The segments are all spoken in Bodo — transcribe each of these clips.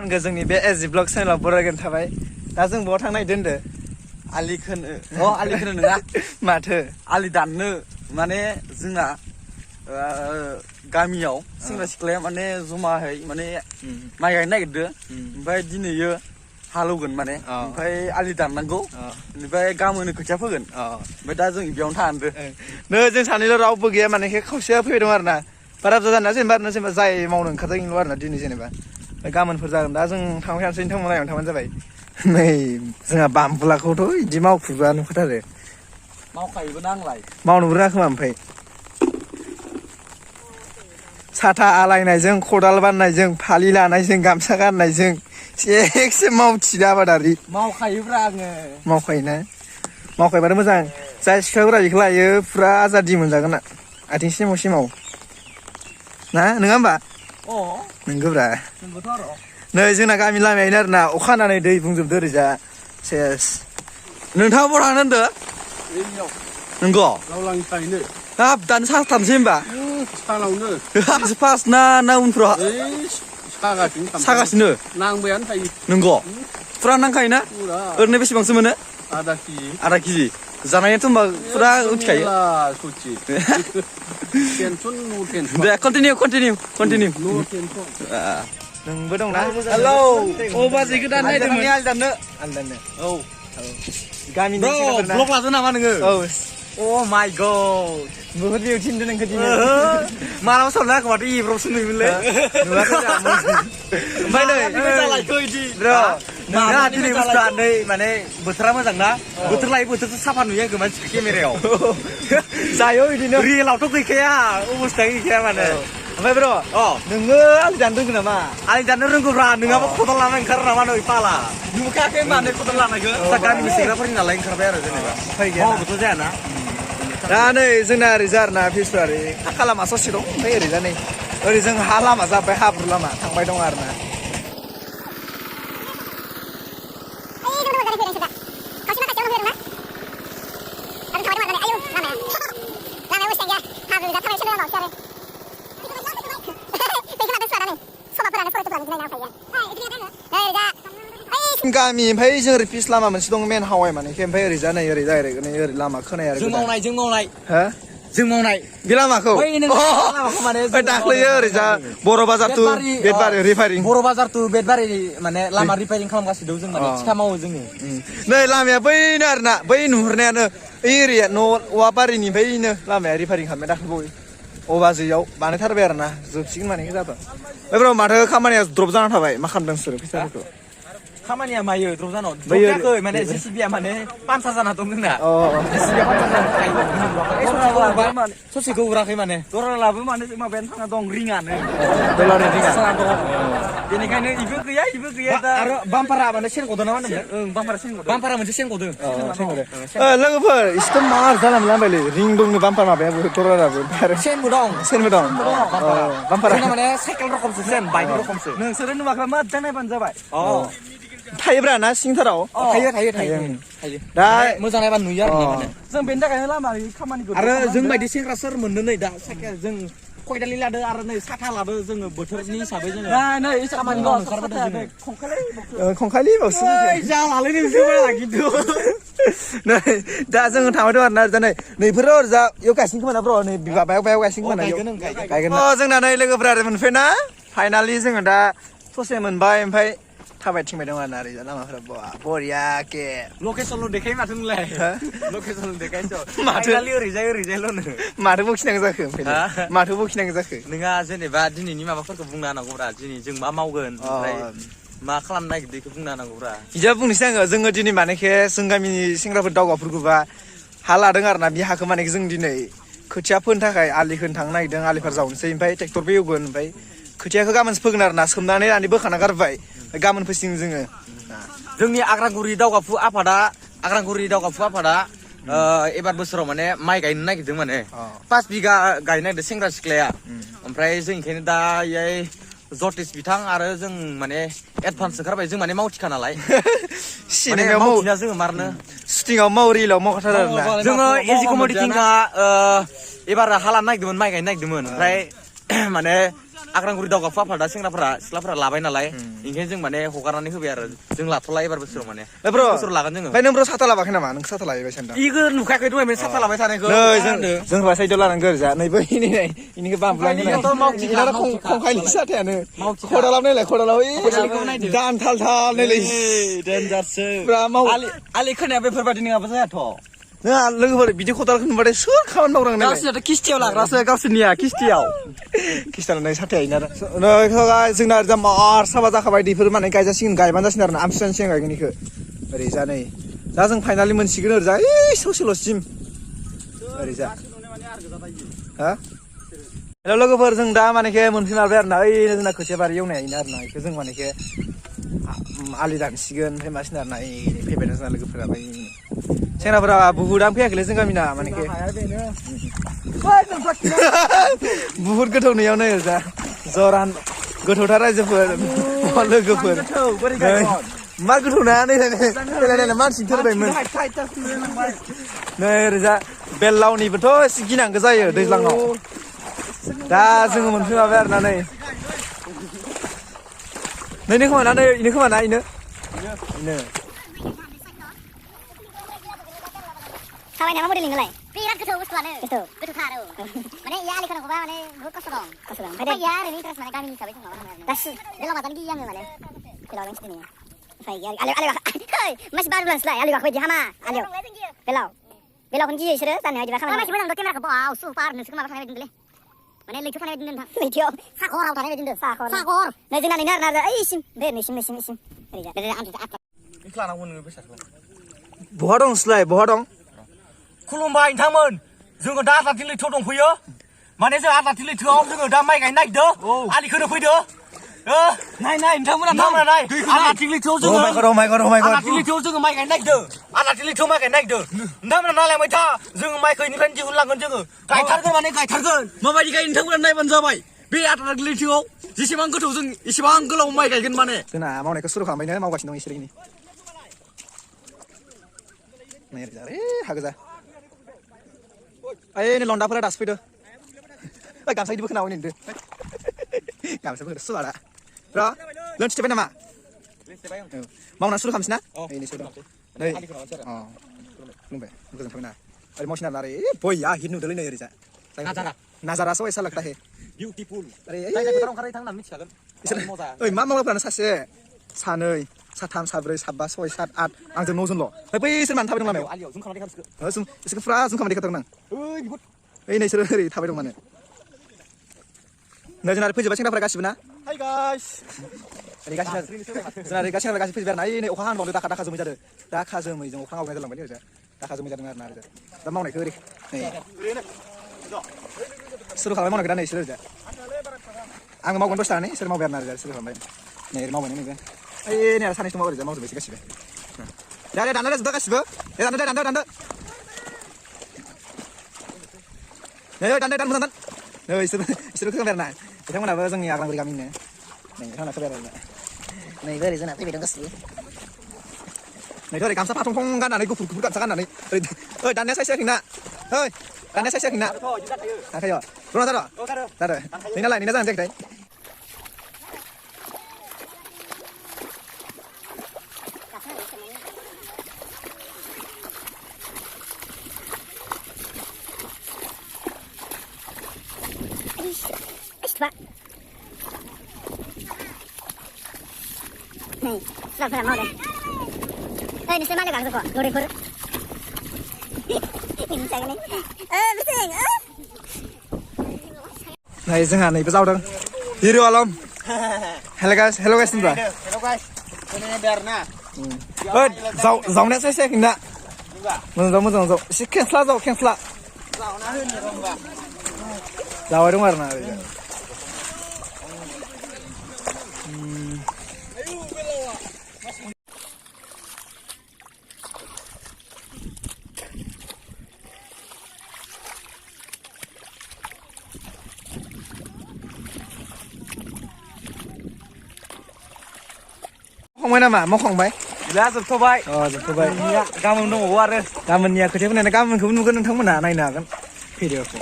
आंगो जोंनि बे एसजि ब्लग चेनेलाव बरायगोन थाबाय दा जों बहा थांनो नागिरदों आलि खोनो आलि खोनो नङा माथो आलि दाननो माने जोंना गामियाव सेंग्रा सिख्लाया माने जमाहै माने माइ गायनो नागिरदों ओमफ्राय दिनैयो हालौगोन माने ओमफ्राय आलि दाननांगौ ओमफ्राय गाबोन खोथिया फोगोन ओमफ्राय दा जों बेयावनो थानांदों नै जों सानैल' रावबो गैया माने खावसेया फैबाय दं आरो ना बारा बुरजा जाना जेनेबा जाय मावनो ओंखारदों आरो ना दिनै जेनेबा गाबोनफोर जागोन दा जों थांबाय थानोसै नोंथांमोन नायनानै थांबानो जाबाय नै जोंहा बामबुलाखौथ' बिदि मावखुबा नुखाथारो मावखायोबो नांलाय मावनोबो रोङा खोमा ओमफ्राय साथा आलायनायजों खदाल बाननायजों फालि लानायजों गामसा गाननायजों एसे मावथिदो आबादारि मावखायोब्रा आङो मावखायोना मावखायोबाथ' मोजां जाय सिख्लाफोरा बेखौ लायो फुरा आजादि मोनजागोन ना आथिं सिमाव ना नङा होमबा नंगौब्रा नै जोंना गामि लामायानो आरोना अखा हानानै दै बुंजोबदो ओरैजा सेस नोंथाङा बहा थांनो होनदों नंगौ लावलांनिफ्रायनो हाब दानो साथामसै होमबा सानावनो फार्स्ट ना उनफ्राव सागासिनो नांबायानो थायो नंगौ फुरा नांखायोना ओरैनो बेसेबांसो मोनो आधा केजि जानायाथ' होमबा फुरा उथिखायो दे कन्टिनिउ नोंबो दंना हेलौ अ बाजै गोदान नायदोंमोन आलि दाननो औ गामिनि ब्लग लादो नामा नोङो औ अ माय गड बुहुत भिउ थिनदो नोंखौ दिनै मालाबा सानना माथो इब्रावसो नुयोमोनलै ओमफ्राय नै जालायखो इदि नोंहा दिनै बुस्थुआ नै माने बोथोरा मोजां ना बोथोर लायै बोथोरसो साफा नुयो आंखौ मानसिखौ केमेरायाव जायो बिदिनो रियेलावथ' गैखाया अबस्थाया गैखाया माने ओमफ्राय ब्र' नोङो आलि दाननो रोंगौ नामा आलि दाननो रोंगौब्रा नोङाबा खदाल लाना ओंखारो नामा नै पाला नुखायाखै माने खदाल लानायखौ दा गामिनि सेंग्राफोरनि नालाय ओंखारबाय आरो जेनेबा मावबोथ' जायाना दा नै जोंना ओरैजा आरोना फिसफ्रा ओरै फाखा लामा ससे दं ओमफ्राय ओरैजा नै ओरै जों हा लामा जाबाय हाब्रु लामा थांबाय दं आरोना गामि ओमफ्राय जों ओरै फिस लामा मोनसे दं मेन हावाय माने ओमफ्राय ओरैजा नै ओरै डाइरेक्ट नै ओरै लामा खोनाय आरो जों मावनाय हो जों मावनाय बे लामाखौ दाख्लैयो ओरैजा बर' बाजार टु बेदबारि रिफायरिं बर' बाजार टु बेदबारि माने लामा रिफायरिं खालामगासिनो दं जों माने थिखा मावो जोङो नै लामाया बैनो आरोना बै नुहुरनायानो ओइ एरिया न' औवाबारिनि बैनो लामाया रिफायरिं खालामनाय दाख्लै अबाजैयाव बानायथारबाय आरोना जोबसिगोन माने जाबाय ओमफ्राय माथो खामानिया द्रप जाना थाबाय मा खालामदों नोंसोरो फैसाफोरखौ खामानिया मायो द्रप जानाव जायाखै माने जेसिबिया माने पान्सार जाना दं जोंना जेसिबिया पान्सार जाना ससेखौ उराखै माने दलालाबो माने माबायानो थांना दं रिङानो दलारनि रिङा बेनिखायनो इबो गैया दा आरो बाम्पारा माने सेन गदों ना मा होनदोंमोन बाम्पारा मोनसे सेन गदों लोगोफोर इसथ' मा जाना मोनलांबायलै रिं दंनो बाम्पार माबायाबो दलाराबो सेनबो दं बाम्पारा माने साइकेल रखमसो सेन बाइक रखमसो नोंसोरो नुवाखै मोजां नायबानो जाबाय थायोब्रा ना सिंथाराव थायो दा मोजां नायबा नुयो आरो माने जों बेनि थाखायनो लामानि खामानिखौ आरो जों बायदि सेंग्रा सोर मोननो नै दा साइकेल जों खयदालि लादो आरो नै साथा लादो जोङो बोथोरनि हिसाबै जोङो नै खामानि मावनो ओंखारबोदों जोङो खंखालि बावसो जालालै नोंसोर खिन्थु नै दा जोङो थांबाय आरोना दा नै नैफोरो ओरैजा इयाव गायसिन खोमा ना ब्र' नै बायाव गायसिन खोमा गायगोन जोंना नै लोगोफोरा मोनफैना फाइनालि जोङो दा ससे मोनबाय ओमफ्राय थाबायथिंबाय दं आरोना ओरैजा लामाफोरा बरिया के लकेसनल' देखाय माथो नोंलाय लकेसनल' देखायनोस' माथो ओरैजायल'नो माथो बखिनांगौ जाखो माथो बखिनांगौ जाखो नोंहा जेनेबा दिनैनि माबाफोरखौ बुंनो हानांगौब्रा दिनै जों मा मावगोन ओमफ्राय मा खालामनो नागिरदों बेखौ बुंनो हानांगौब्रा बिदिबा बुंनोसै आङो जोङो दिनै मानेखे जों गामिनि सेंग्राफोर दावगाफोरखौबा हा लादों आरोना बे हाखौ माने जों दिनै खोथिया फोनो थाखाय आलि खोनो थांनो नागिरदों आलिफोर जावनोसै ओमफ्राय ट्रेक्टरबो एवगोन ओमफ्राय खोथियाखौ गाबोनसो फोगोन आरोना सोमनानै दानि बोखाना गारबाय गाबोन फोसिगोन जोङो जोंनि आग्रागुरि दावगाफु आफादा एबार बोसोराव माने माइ गायनो नागिरदों माने 5 बिगा गायनो नागिरदों सेंग्रा सिख्लाया ओमफ्राय जों ओंखायनो दा इयाय जतिस बिथां आरो जों माने एडभान्स ओंखारबाय जों माने मावथिखा नालाय सिनेमायाव मावथिना जोङो मारनो शुटिंआव माव रिलाव मावखाथार आरोना जोङो एजि कमेडि टिमआ एबार हा लानो नागिरदोंमोन माइ गायनो नागिरदोंमोन ओमफ्राय माने आग्रांगुरि दावगाफु आफादा सेंग्राफोरा सिख्लाफोरा लाबाय नालाय ओंखायनो जों माने हगारनानै होबाय आरो जों लाथ'ला एबार बोसोराव माने बोसोराव लागोन जोङो ओमफ्राय नों ब्र साथा लाबाखै नामा नों साथा लायोबाय सानदों इखो नुखायाखै दहाय साथा लाबाय थानायखौ जों हौवा साइडआव लानांगौ ओरैजा नैबो इनिखौ बांबुलांनो इनाथ' खंखायनि साथायानो खदालाव नायलाय खदालाव दान थाल थाल नायलाय देनजारसो ब्रा माव आलि खोनाया बेफोरबायदि नङाबा जायाथ' नोंहा लोगोफोर बिदि खदालखौ नुबाथाय सोर खामानि मावग्रां नायलाय गावसोरथ' किस्टियाव लाग्रासो गावसोरनिया किस्टियाव खिस्टान नै साथाया इना जोंना ओरैजा मार साबा जाखाबाय दैफोर माने गायजासिगोन गायबानो जासिगोन आरो ना आमथिसुवानि सिगां गायगोन इखो ओरैजा नै दा जों फाइनालि मोनसिगोन ओरैजा ससेल'सिम ओरैजा हा हेल' लोगोफोर जों दा मानेखे मोनफिनलायबाय आरो ना ओइ जोंना खोथिया बारि एवनायनो आरो ना इखौ जों मानेखे आलि दानसिगोन ओमफ्राय मासिनो आरो ना फैबाय जोंना लोगोफोरा सेंग्राफोरा बुहुदानो फैयाखैलै जों गामिना मानेखे बुहुद गोथौ नैयावनो ओरैजा जरान गोथौथार रायजोफोर लोगोफोर मा गोथौ ना नै मानसि थोरबायमोन नै ओरैजा बेललावनिबोथ' एसे गिनांगौ जायो दैज्लाङाव दा जोङो मोनफैमाबाय आरो ना नै नैनो खोमा ना नै इनो खोमा ना इनो थाबायनाय मा मडेलिं नोंलाय बिराद गोथौ बुस्थुआनो गोथौथार औ माने इया आलि खोनांगौबा माने बहुत खस्थ' दं ओमफ्राय इया ओरैनो इन्टारेस्ट माने गामिनि हिसाबै जों माबा खालामो आरो दासो बेलाव बाजानो गियो आङो माने बेलाव लांसै दिनै ओमफ्राय इया मानसि बारुलांसैलाय आलि गाखोबायदि हामा आलियाव बेलावखौनो गियो इसोरो जानो बायदिबा खामानि मानसि मोजां केमेराखौ बाव सुपार नोंसोरखौ माबा थानाय बायदि नुदोंलै माने लैथोआव थानाय बायदि नुदों नोंथां लैथोआव सागराव थानाय बायदि नुदों सागर नै जोंना नैनो आरोना ओइसिम दे नैसिम ओरैजा बेखौ लानांगौ नोङो बेसादखौ बहा दं नोंसोरलाय बहा दं खुलुमबाय नोंथांमोन जोङो दा आदारथि लैथोआव दंफैयो माने जों आदारथि लैथोआव जोङो दा माइ गायनो नागिरदों आलि खोनो फैदो नाय नोंथांमोना नाय आदारथि लैथोआव जोङो आदारथि लैथोआव जोङो माइ गायनो नागिरदों आदारथि लैथोआव माइ गायनो नागिरदों नोंथांमोना नालायबाय था जोङो माइखौ इनिफ्रायनो दिहुनलांगोन जोङो गायथारगोन माने गायथारगोन माबायदि गायो नोंथांमोना नायबानो जाबाय बे आदारथि लैथोआव जेसेबां गोथौ जों एसेबां गोलाव माइ गायगोन माने जोंना मावनायखौ सुरु खालामबायनो मावगासिनो दं इसोरनि नै ओरैजा हागोजा ओइ नै लन्डाफोरा दासो फैदो ओइ गामसा गिदिबो खोनाबाय नोंदो गामसाफोर सुवादा र' लोन थिबाय नामा मावना सुरु खालामसै ना नै नै खुलुमबाय गोजोन थाबाय ना ओरै मावसिना आरो बया हिट नुदोंलै नै ओरैजा नाजारा सो ऐसा लगता है बिउटिफुल अरे फोथाराव ओंखारनाय थांना मिथिखागोन ओइ मा मावग्राफ्रानो सासे सानै साथाम साब्रै साबा सय सात आठ आंजों नौजनल' ओमफ्य बैसोर मानो थाबाय दं लामायाव आलियाव जुम खालामनाय इसोरखौ फुरा जुम खालामनाय देखायदोंमोन आं ओइ नोंसोरो ओरै थाबाय दं माने नै जोंना फैजोबबाय सेंग्राफोरा गासिबो ना हाय गाइस ओरै गासिबो जोंना ओरै सेंग्राफोरा गासिबो फैजोबबाय आरो ना नै अखा हांबावदों दाखा जोमै जादों दाखा जोमैजों अखा हावनाय जालांबाय ओरैजा दाखा जोमै जादों आरो ना ओरैजा दा मावनायखौ ओरै नै सुरु खालामबाय मावनायखौ दा नै इसोर ओरैजा आङो मावगोन दसे थानानै इसोर मावबाय आरो ना ओरैजा सुरु खालामबाय नै ओरै मावबाय नैबे ओइ नै आरो सानैसो दंबावो ओरैजा मावजोब्बायसो गासिबो दे दानदो जोबदो गासिबो दानदो नै दानदो दान मोजां दान नै इसोर खोनाबाय आरो ना बिथांमोनाबो जोंनि आग्रांगुरि गामिनिनो नै बिथांमोना खोनाबाय आरो नैबो ओरै जोंना फैबाय दं गासिबो नैथ' ओरै गामसा फाथं थं गाननानै गुफुर गामसा गाननानै ओरै दाननाया साइज जायाखैना ओइ दाननाया साइज जायाखैना दाखायो रना जादो नोंनालाय नोंना जानो जायाखै Nih, sudah mau deh. Ini saya mana gang kok? Goreng. Ini saya nih. Bising. Này जोंहा नैबो जावदों हिरो आलम हेलो गाइस होनबा हेल' गाइस ini darna ओइ जावनाया साइज जायाखै ना मोजां जाव एसे खेंस्ला जावना होनो रंबा जावाय दं आरो ना मावखांबाय नामा मावखांबाय गैला जोबथ'बाय जोबथ'बाय गाबोन दंबावो आरो गाबोननिया खोथिया फोनायानो गाबोनखौबो नुगोन नोंथांमोना नायनो हागोन भिडिअखौ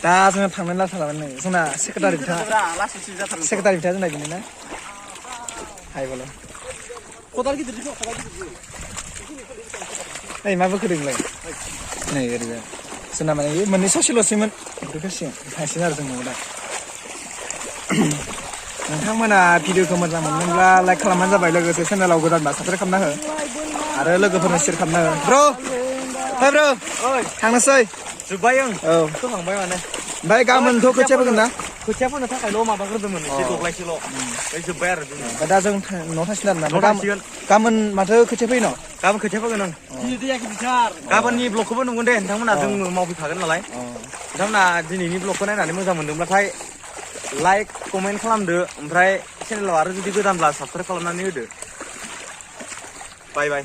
दा जोङो थांनो लाथारामोन नै जोंना सेक्रेटारि बिथाङा सेक्रेटारि बिथाङा जोंना बेनो ना हाय बल खदाल गिदिर खदाल गिदिर नै मा बोखोदोंलाय नै ओरैजाय जोंना माने मोननै ससेल'सैमोन बेफोरखौसिम थांसिगोन आरो जों न'आव दा नोंथांमोना भिडिअखौ मोजां मोनदोंब्ला लाइक खालामबानो जाबाय लोगोसे चेनेलाव गोदानबा साबसक्राइब खालामना हो आरो लोगोफोरनो शेयार खालामना हो ब्र' हाय ब्र' थांनोसै जोब्बाय आं औ फोखांबाय माने ओमफ्राय गाबोनथ' खोथिया फोगोन ना खोथिया फोनो थाखायल' माबाग्रोदोंमोन एसे दब्लायसेल' ओमफ्राय जोब्बाय आरो ओमफ्राय दा जों न'आव थांसिगोन आरोना न'आव थांसिगोन गाबोन माथो खोथिया फैयो न' गाबोन खोथिया फोगोन आं गाबोननि ब्लगखौबो नुगोन दे नोंथांमोना जों मावफैखागोन नालाय नोंथांमोना दिनैनि ब्लगखौ नायनानै मोजां मोनदोंब्लाथाय लाइक कमेन्ट खालामदो ओमफ्राय चेनेलाव आरो जुदि गोदानब्ला साबसक्राइब खालामनानै होदो बाय बाय